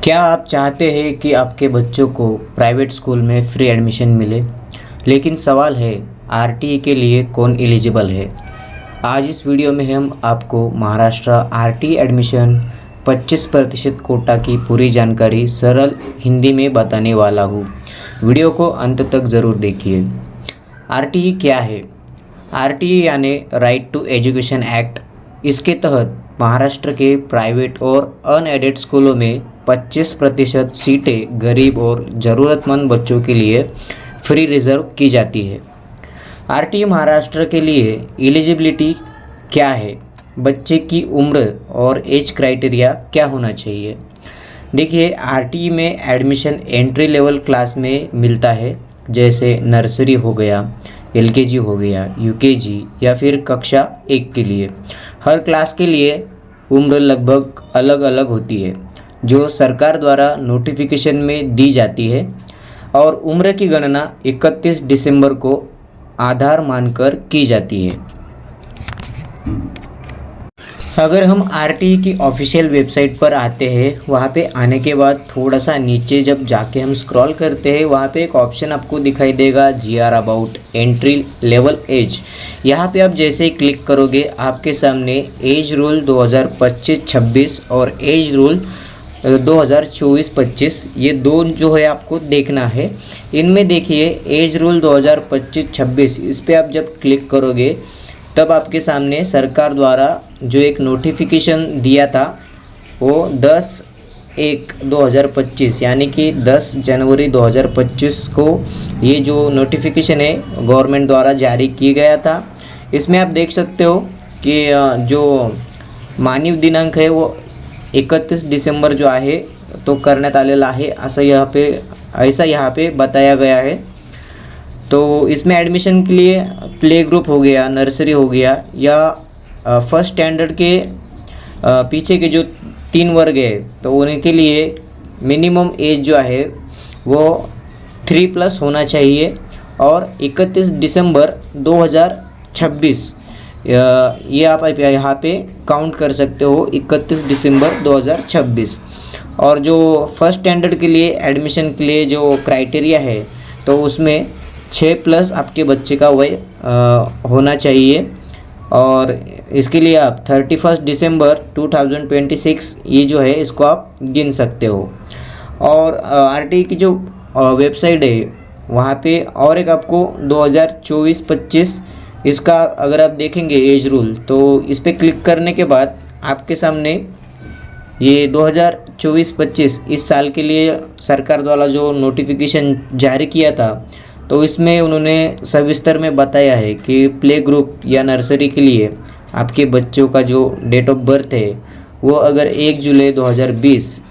क्या आप चाहते हैं कि आपके बच्चों को प्राइवेट स्कूल में फ्री एडमिशन मिले? लेकिन सवाल है, आरटीई के लिए कौन एलिजिबल है? आज इस वीडियो में हम आपको महाराष्ट्र आरटीई एडमिशन 25% कोटा की पूरी जानकारी सरल हिंदी में बताने वाला हूँ। वीडियो को अंत तक ज़रूर देखिए। आरटीई क्या है? आरटीई यानी राइट टू एजुकेशन एक्ट। इसके तहत महाराष्ट्र के प्राइवेट और अनएडेड स्कूलों में 25% सीटें गरीब और ज़रूरतमंद बच्चों के लिए फ्री रिज़र्व की जाती है। आरटीई महाराष्ट्र के लिए एलिजिबिलिटी क्या है? बच्चे की उम्र और एज क्राइटेरिया क्या होना चाहिए? देखिए, आरटीई में एडमिशन एंट्री लेवल क्लास में मिलता है, जैसे नर्सरी हो गया, एलकेजी हो गया, यूकेजी या फिर कक्षा 1 के लिए। हर क्लास के लिए उम्र लगभग अलग अलग होती है, जो सरकार द्वारा नोटिफिकेशन में दी जाती है, और उम्र की गणना 31 दिसंबर को आधार मानकर की जाती है। अगर हम आरटीई की ऑफिशियल वेबसाइट पर आते हैं, वहाँ पे आने के बाद थोड़ा सा नीचे जब जाके हम स्क्रॉल करते हैं, वहाँ पे एक ऑप्शन आपको दिखाई देगा, GR about entry level age. यहाँ पे आप जैसे ही क्लिक करोगे, आपके सामने एज रूल 2025-26 और एज रूल 2024-25 ये दो जो है आपको देखना है। इनमें देखिए, एज रूल 2025-26 इस पर आप जब क्लिक करोगे, तब आपके सामने सरकार द्वारा जो एक नोटिफिकेशन दिया था, वो 10/1/2025 यानी कि 10 जनवरी 2025 को ये जो नोटिफिकेशन है गवर्नमेंट द्वारा जारी किया गया था। इसमें आप देख सकते हो कि जो मानव दिनांक है वो 31 डिसेंबर जो आहे तो करण्यात आलेला आहे, ऐसा यहाँ पे बताया गया है। तो इसमें एडमिशन के लिए प्ले ग्रुप हो गया, नर्सरी हो गया, या फर्स्ट स्टैंडर्ड के पीछे के जो 3 वर्ग है, तो उनके लिए मिनिमम एज जो है वो 3+ होना चाहिए। और 31 दिसंबर 2026 ये आप यहाँ पे काउंट कर सकते हो, 31 दिसंबर 2026। और जो फर्स्ट स्टैंडर्ड के लिए एडमिशन के लिए जो क्राइटेरिया है, तो उसमें 6+ आपके बच्चे का वय होना चाहिए। और इसके लिए आप 31 दिसंबर 2026 ये जो है इसको आप गिन सकते हो। और आरटीई की जो वेबसाइट है, वहाँ पे और एक आपको 2024-25 इसका अगर आप देखेंगे एज रूल, तो इस पर क्लिक करने के बाद आपके सामने ये 2024-25 इस साल के लिए सरकार द्वारा जो नोटिफिकेशन जारी किया था, तो इसमें उन्होंने सविस्तर में बताया है कि प्ले ग्रुप या नर्सरी के लिए आपके बच्चों का जो डेट ऑफ बर्थ है, वो अगर 1 जुलाई 2020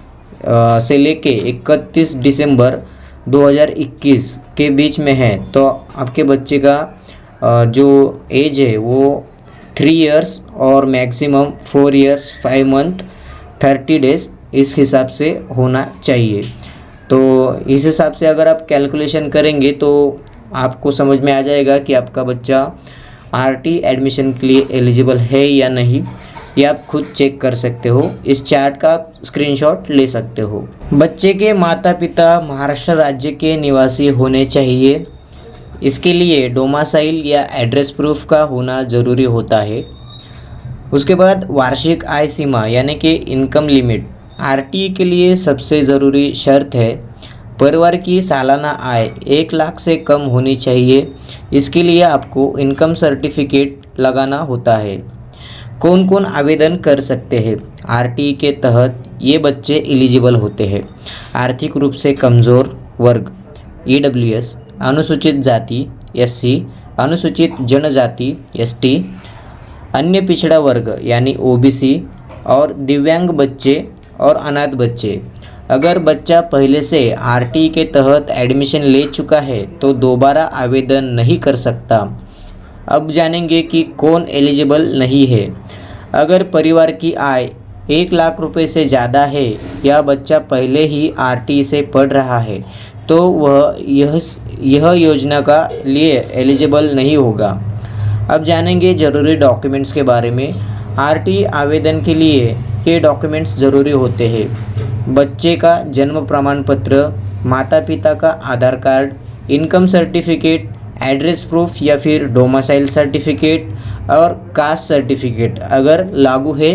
से लेके 31 दिसंबर 2021 के बीच में है, तो आपके बच्चे का जो एज है वो 3 इयर्स और मैक्सिमम 4 इयर्स 5 मंथ 30 डेज इस हिसाब से होना चाहिए। तो इस हिसाब से अगर आप कैलकुलेशन करेंगे तो आपको समझ में आ जाएगा कि आपका बच्चा आरटीई एडमिशन के लिए एलिजिबल है या नहीं। ये आप खुद चेक कर सकते हो, इस चार्ट का आप स्क्रीनशॉट ले सकते हो। बच्चे के माता पिता महाराष्ट्र राज्य के निवासी होने चाहिए। इसके लिए डोमासाइल या एड्रेस प्रूफ का होना ज़रूरी होता है। उसके बाद वार्षिक आय सीमा यानी कि इनकम लिमिट आरटीई के लिए सबसे ज़रूरी शर्त है। परिवार की सालाना आय 1 लाख से कम होनी चाहिए। इसके लिए आपको इनकम सर्टिफिकेट लगाना होता है। कौन कौन आवेदन कर सकते हैं? आरटीई के तहत ये बच्चे एलिजिबल होते हैं: आर्थिक रूप से कमज़ोर वर्ग ईडब्ल्यूएस, अनुसूचित जाति एससी, अनुसूचित जनजाति एसटी, अन्य पिछड़ा वर्ग यानी ओबीसी, और दिव्यांग बच्चे और अनाथ बच्चे। अगर बच्चा पहले से आरटीई के तहत एडमिशन ले चुका है तो दोबारा आवेदन नहीं कर सकता। अब जानेंगे कि कौन एलिजिबल नहीं है। अगर परिवार की आय 1 लाख रुपए से ज़्यादा है या बच्चा पहले ही आरटीई से पढ़ रहा है, तो वह यह योजना का लिए एलिजिबल नहीं होगा। अब जानेंगे ज़रूरी डॉक्यूमेंट्स के बारे में। आरटीई आवेदन के लिए ये डॉक्यूमेंट्स ज़रूरी होते हैं: बच्चे का जन्म प्रमाण पत्र, माता पिता का Aadhaar card, income certificate, address proof या फिर डोमिसाइल सर्टिफिकेट और कास्ट सर्टिफिकेट अगर लागू है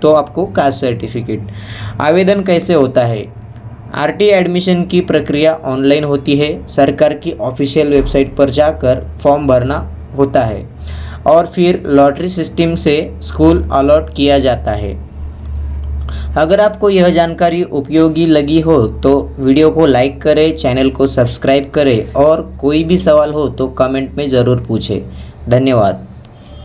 तो आपको कास्ट सर्टिफिकेट। आवेदन कैसे होता है? आरटी एडमिशन की प्रक्रिया ऑनलाइन होती है। सरकार की ऑफिशियल वेबसाइट पर जाकर फॉर्म भरना होता है और फिर लॉटरी सिस्टम से स्कूल अलॉट किया जाता है। अगर आपको यह जानकारी उपयोगी लगी हो तो वीडियो को लाइक करें, चैनल को सब्सक्राइब करें और कोई भी सवाल हो तो कमेंट में ज़रूर पूछें। धन्यवाद।